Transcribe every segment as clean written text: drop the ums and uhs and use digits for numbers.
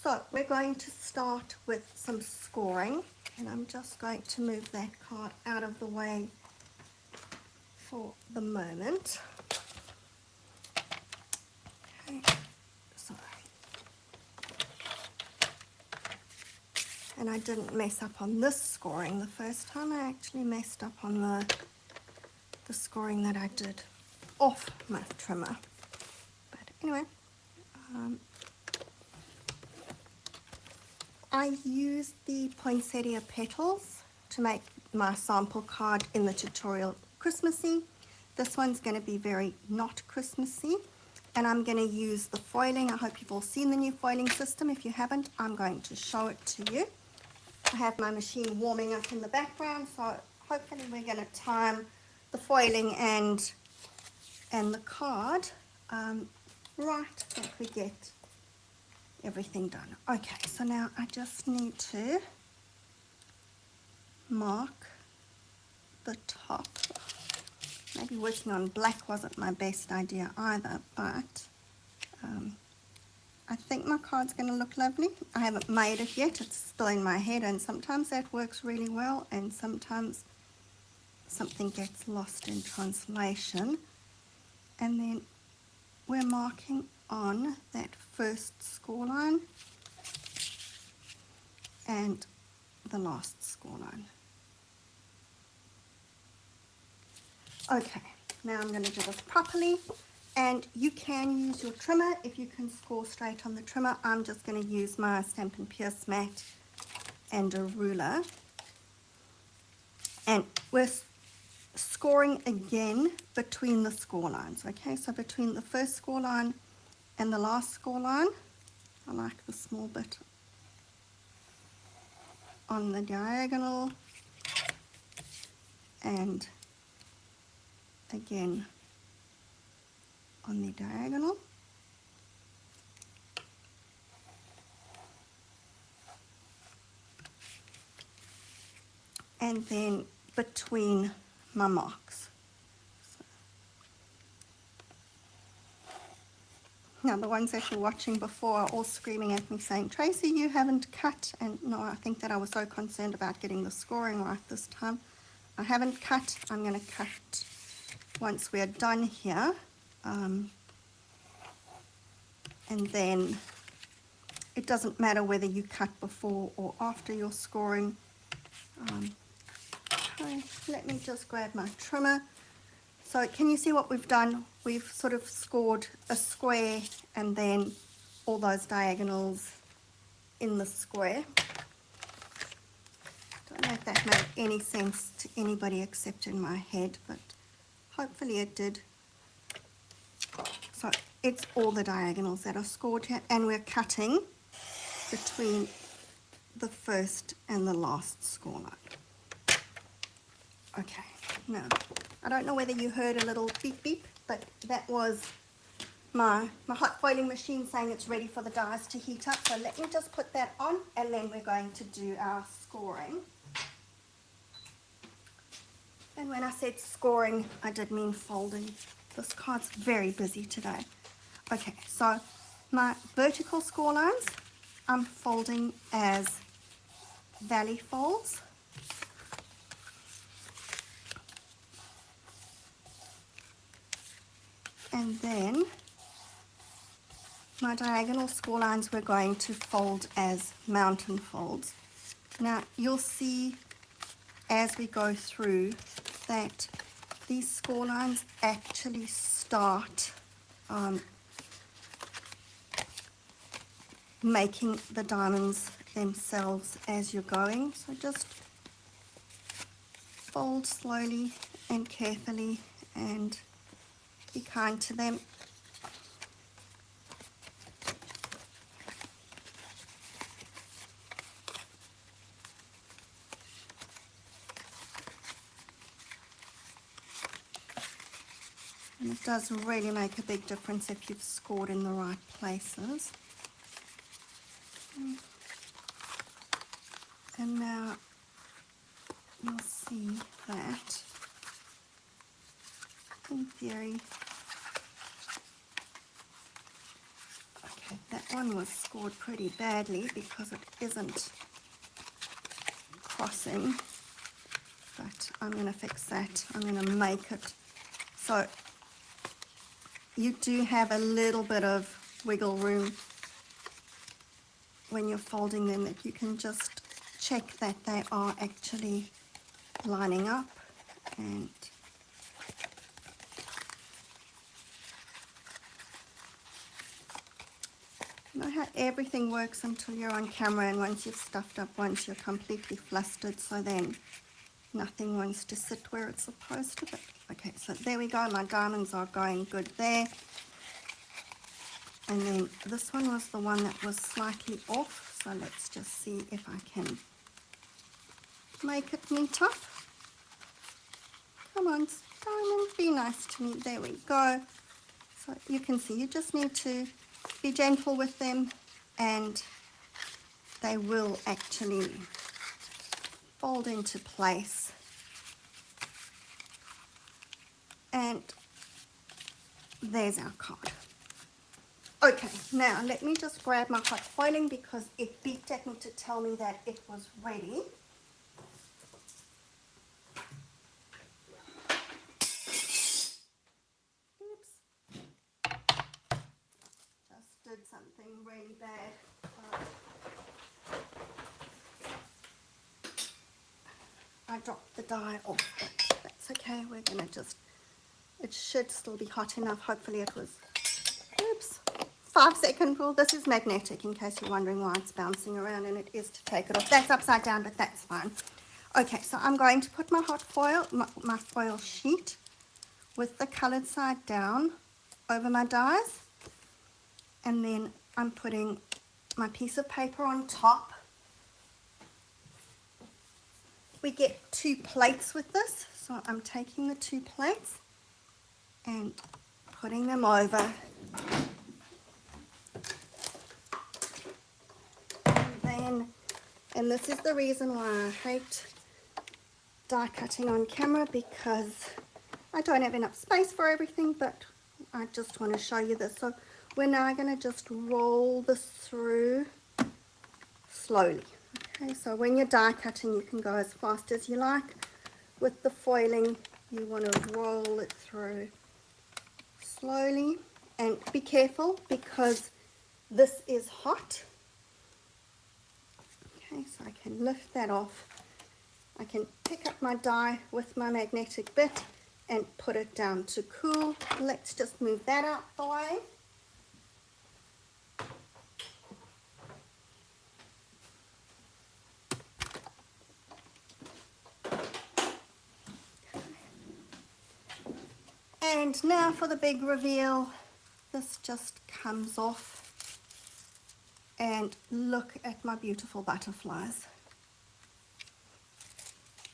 So we're going to start with some scoring, and I'm just going to move that card out of the way for the moment. Okay, sorry. And I didn't mess up on this scoring the first time. I actually messed up on the scoring that I did off my trimmer. But anyway, I used the poinsettia petals to make my sample card in the tutorial Christmassy. This one's going to be very not Christmassy, and I'm going to use the foiling. I hope you've all seen the new foiling system. If you haven't, I'm going to show it to you. I have my machine warming up in the background, so hopefully we're going to time the foiling and the card right that we get everything done. Okay, so now I just need to mark the top. Maybe working on black wasn't my best idea either, but I think my card's going to look lovely. I haven't made it yet, it's still in my head, and sometimes that works really well and sometimes something gets lost in translation. And then we're marking on that first score line and the last score line. Okay, now I'm going to do this properly, and you can use your trimmer if you can score straight on the trimmer. I'm just going to use my Stampin' Pierce mat and a ruler, and we're scoring again between the score lines. Okay, so between the first score line and the last score line, I like the small bit on the diagonal, and again on the diagonal. And then between my marks. Now the ones that were watching before are all screaming at me saying, Tracy, you haven't cut. And no, I think that I was so concerned about getting the scoring right this time. I haven't cut. I'm going to cut once we're done here. And then it doesn't matter whether you cut before or after your scoring. Okay, let me just grab my trimmer. So can you see what we've done? We've sort of scored a square and then all those diagonals in the square. Don't know if that made any sense to anybody except in my head, but hopefully it did. So it's all the diagonals that are scored here, and we're cutting between the first and the last score line. Okay, now I don't know whether you heard a little beep beep, but that was my hot foiling machine saying it's ready for the dies to heat up. So let me just put that on, and then we're going to do our scoring. And when I said scoring, I did mean folding. This card's very busy today. Okay, so my vertical score lines, I'm folding as valley folds. And then my diagonal score lines we're going to fold as mountain folds. Now you'll see as we go through that these score lines actually start making the diamonds themselves as you're going. So just fold slowly and carefully and be kind to them. And it does really make a big difference if you've scored in the right places. And now you'll see that in theory, okay, that one was scored pretty badly because it isn't crossing, but I'm going to fix that. I'm going to make it so you do have a little bit of wiggle room when you're folding them, that you can just check that they are actually lining up. And you know how everything works until you're on camera, and once you've stuffed up once, you're completely flustered, so then nothing wants to sit where it's supposed to be. Okay, so there we go, my diamonds are going good there. And then this one was the one that was slightly off, so let's just see if I can make it meet up. Come on, diamond, be nice to me. There we go. So you can see, you just need to be gentle with them and they will actually fold into place. And there's our card. Okay, now let me just grab my hot foiling because it beeped at me to tell me that it was ready. Oops. Just did something really bad. I dropped the die off, but that's okay. We're gonna just, it should still be hot enough. Hopefully it was, oops, 5-second rule. This is magnetic in case you're wondering why it's bouncing around, and it is to take it off. That's upside down, but that's fine. Okay, so I'm going to put my hot foil, my foil sheet with the colored side down over my dies, and then I'm putting my piece of paper on top. We get 2 plates with this, so I'm taking the 2 plates and putting them over. And this is the reason why I hate die cutting on camera, because I don't have enough space for everything, but I just want to show you this. So we're now going to just roll this through slowly. Okay, so when you're die cutting, you can go as fast as you like. With the foiling, you want to roll it through slowly, and be careful because this is hot. Okay, so I can lift that off. I can pick up my die with my magnetic bit and put it down to cool. Let's just move that out the way. And now for the big reveal. This just comes off. And look at my beautiful butterflies.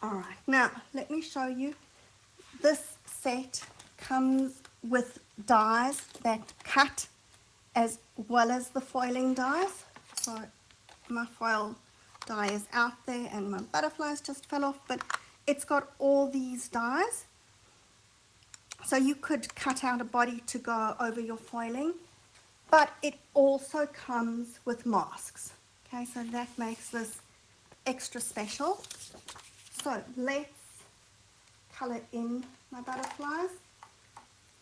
Alright, now let me show you. This set comes with dies that cut as well as the foiling dies. So my foil die is out there and my butterflies just fell off, but it's got all these dies. So you could cut out a body to go over your foiling, but it also comes with masks. Okay, so that makes this extra special. So let's color in my butterflies.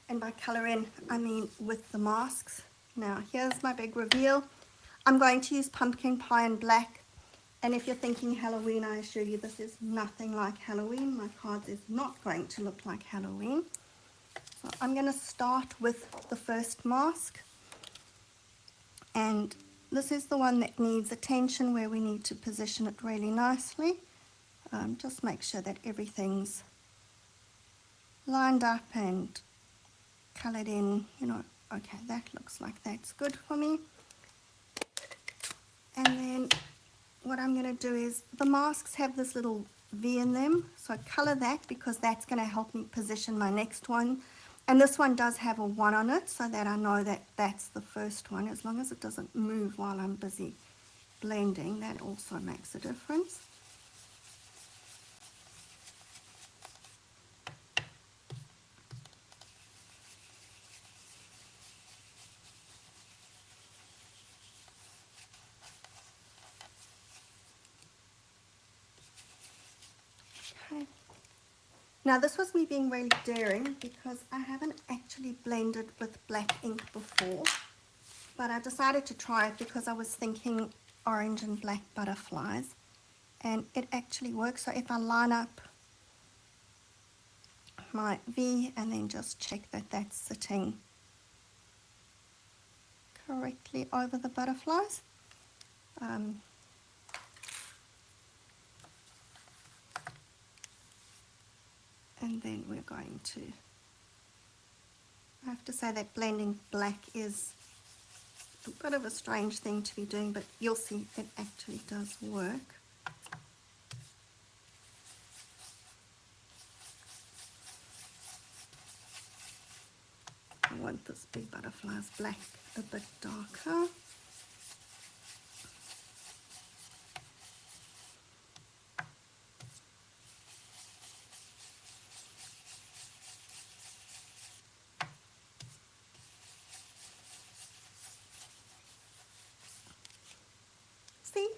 And by color in, I mean with the masks. Now, here's my big reveal. I'm going to use pumpkin pie and black. And if you're thinking Halloween, I assure you this is nothing like Halloween. My cards is not going to look like Halloween. So I'm going to start with the first mask. And this is the one that needs attention, where we need to position it really nicely. Just make sure that everything's lined up and colored in, you know. Okay, that looks like that's good for me. And then what I'm going to do is, the masks have this little V in them, so color that because that's going to help me position my next one. And this one does have a 1 on it, so that I know that that's the first one. As long as it doesn't move while I'm busy blending, that also makes a difference. Now this was me being really daring because I haven't actually blended with black ink before, but I decided to try it because I was thinking orange and black butterflies, and it actually works. So if I line up my V and then just check that that's sitting correctly over the butterflies. And then we're going to, I have to say that blending black is a bit of a strange thing to be doing, but you'll see it actually does work. I want this big butterfly's black a bit darker. See?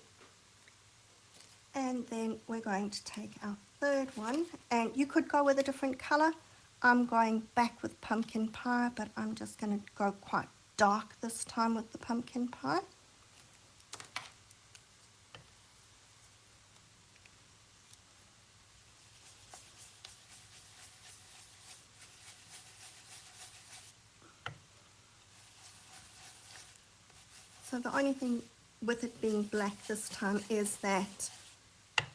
And then we're going to take our third one, and you could go with a different color. I'm going back with pumpkin pie, but I'm just going to go quite dark this time with the pumpkin pie. So the only thing with it being black this time is that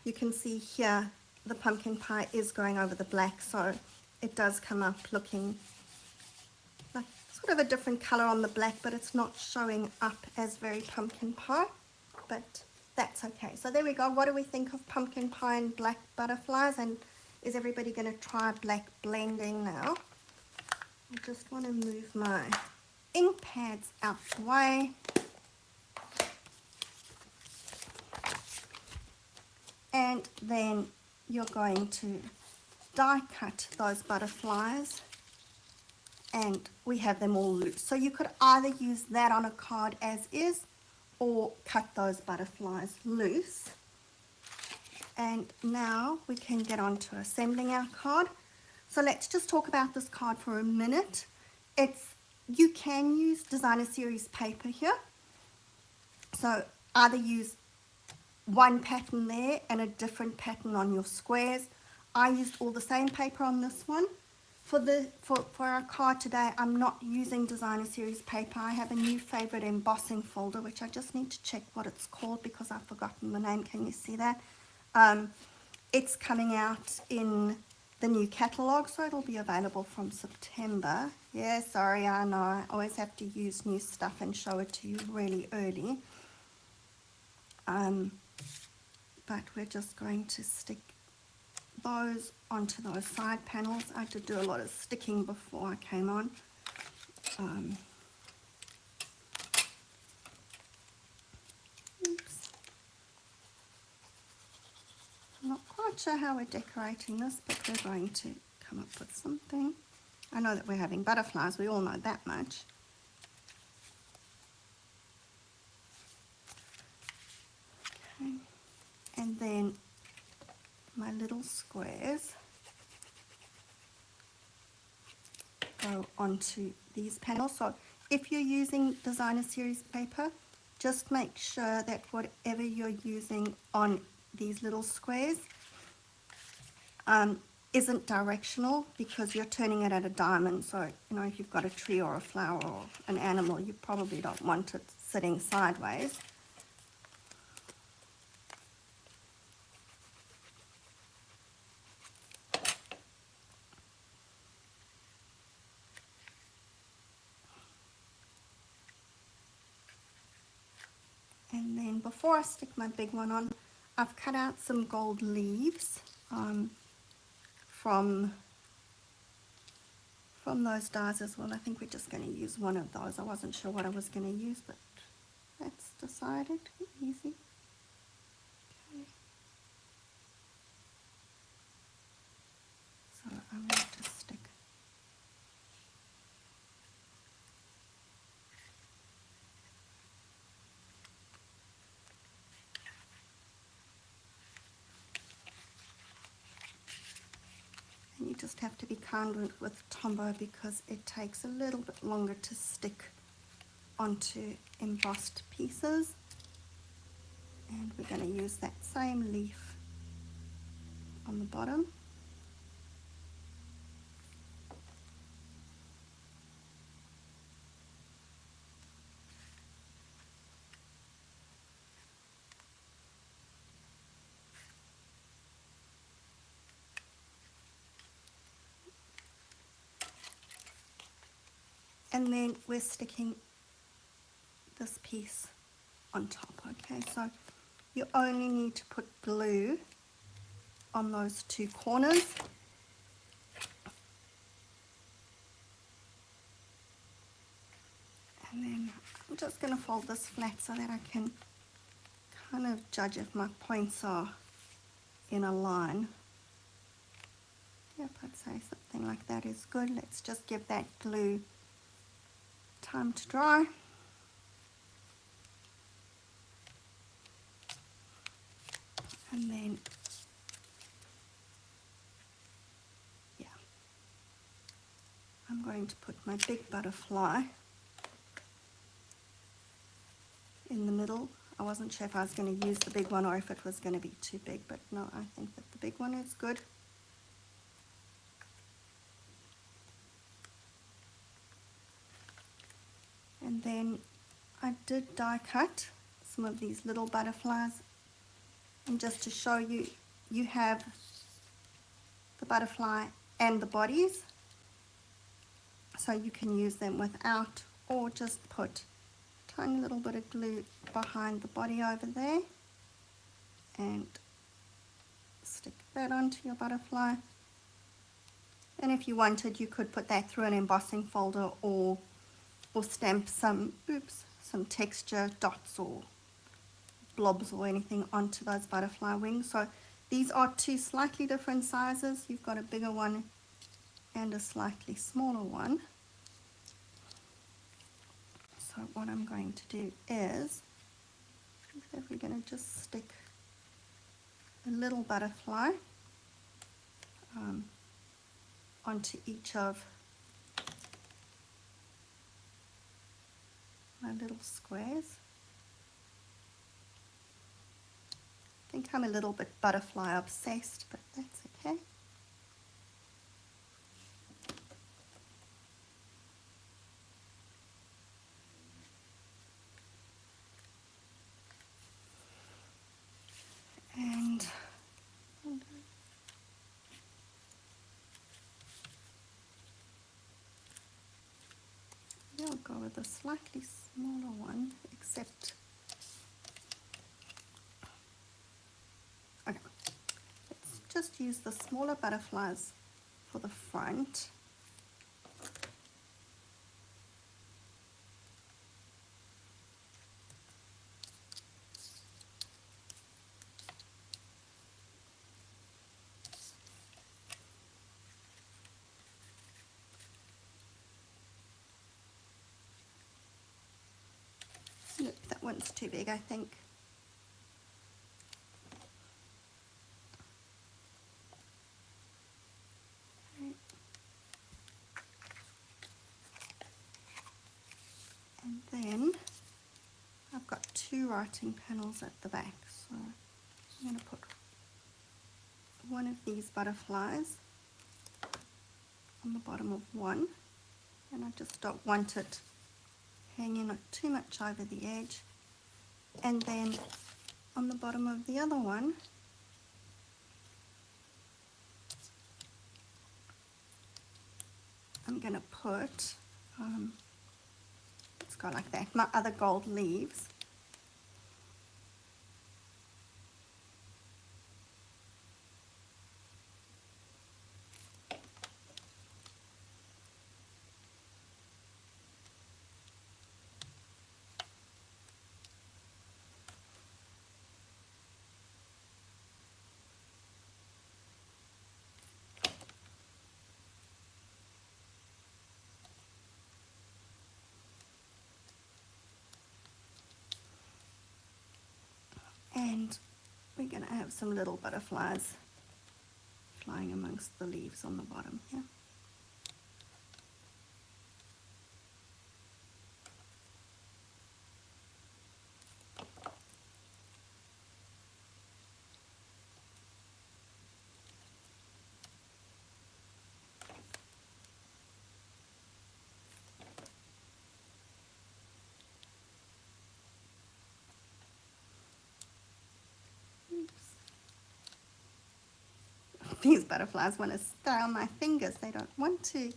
you can see here the pumpkin pie is going over the black, so it does come up looking like sort of a different color on the black, but it's not showing up as very pumpkin pie, but that's okay. So there we go. What do we think of pumpkin pie and black butterflies, and is everybody going to try black blending now? I just want to move my ink pads out the way. And then you're going to die cut those butterflies, and we have them all loose. So you could either use that on a card as is or cut those butterflies loose. And now we can get on to assembling our card. So let's just talk about this card for a minute. You can use designer series paper here. So either use one pattern there and a different pattern on your squares. I used all the same paper on this one. For our card today, I'm not using designer series paper. I have a new favorite embossing folder, which I just need to check what it's called because I've forgotten the name. Can you see that? It's coming out in the new catalog, so it'll be available from September. Yeah, sorry, I know. I always have to use new stuff and show it to you really early. But we're just going to stick those onto those side panels. I had to do a lot of sticking before I came on. Oops. I'm not quite sure how we're decorating this, but we're going to come up with something. I know that we're having butterflies, we all know that much. Okay. And then my little squares go onto these panels. So if you're using designer series paper, just make sure that whatever you're using on these little squares isn't directional, because you're turning it at a diamond. So, you know, if you've got a tree or a flower or an animal, you probably don't want it sitting sideways. And then before I stick my big one on, I've cut out some gold leaves from those dies as well. I think we're just going to use one of those. I wasn't sure what I was going to use, but that's decided. Easy. Okay. So I'm going to stick just have to be kind with Tombow because it takes a little bit longer to stick onto embossed pieces. And we're going to use that same leaf on the bottom. And then we're sticking this piece on top, okay? So you only need to put glue on those two corners. And then I'm just going to fold this flat so that I can kind of judge if my points are in a line. Yep, I'd say something like that is good. Let's just give that glue time to dry. And then, yeah, I'm going to put my big butterfly in the middle. I wasn't sure if I was going to use the big one or if it was going to be too big, but no, I think that the big one is good. And then I did die cut some of these little butterflies, and just to show you, you have the butterfly and the bodies, so you can use them without, or just put a tiny little bit of glue behind the body over there and stick that onto your butterfly. And if you wanted, you could put that through an embossing folder or stamp some texture dots or blobs or anything onto those butterfly wings. So these are two slightly different sizes. You've got a bigger one and a slightly smaller one. So what I'm going to do is, we're going to just stick a little butterfly onto each of my little squares. I think I'm a little bit butterfly obsessed, but that's okay. And I'll go with a slightly smaller one, except, okay, let's just use the smaller butterflies for the front. Nope, that one's too big, I think. Okay. And then I've got two writing panels at the back, so I'm going to put one of these butterflies on the bottom of one, and I just don't want it hanging too much over the edge. And then on the bottom of the other one, I'm going to put, let's go like that, my other gold leaves. And we're going to have some little butterflies flying amongst the leaves on the bottom here. These butterflies want to stay on my fingers. They don't want to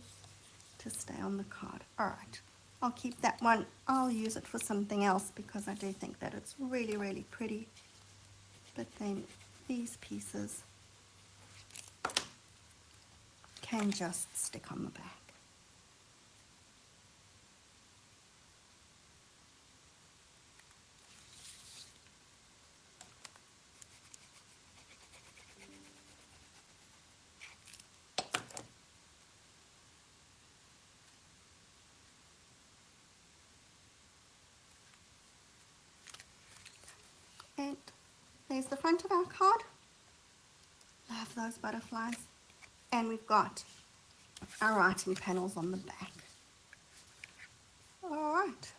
stay on the card. All right, I'll keep that one. I'll use it for something else because I do think that it's really, really pretty. But then these pieces can just stick on the back. And there's the front of our card. Love those butterflies. And we've got our writing panels on the back. All right.